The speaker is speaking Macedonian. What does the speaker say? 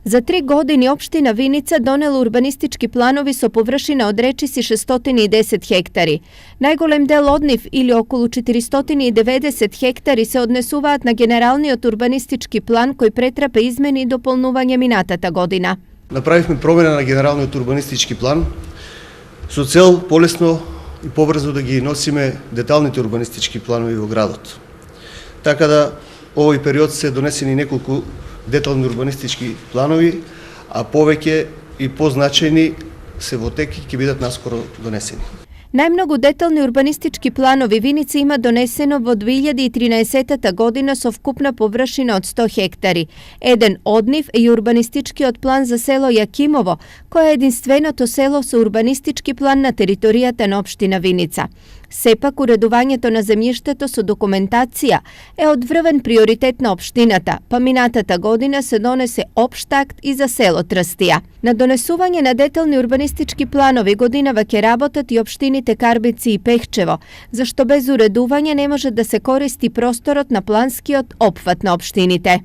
За 3 години општина Виница донела урбанистички планови со површина од речиси 610 хектари. Најголем дел од нив, или околу 490 хектари, се однесуваат на генералниот урбанистички план кој претрпе измени и дополнување минатата година. Направивме промена на генералниот урбанистички план со цел полесно и побрзо да ги носиме деталните урбанистички планови во градот. Така да овој период се донесени неколку детални урбанистички планови, а повеќе и позначајни се во тек и ќе бидат наскоро донесени. Најмногу детални урбанистички планови Виница има донесено во 2013 година со вкупна површина од 100 хектари. Еден од нив е урбанистичкиот план за село Јакимово, кој е единственото село со урбанистички план на територијата на општина Виница. Сепак, уредувањето на земјиштето со документација е одврвен приоритет на општината, па минатата година се донесе општ акт и за село Трстија. На донесување на детални урбанистички планови годинава ќе работат и општините Карбици и Пехчево, зашто без уредување не може да се користи просторот на планскиот опфат на општините.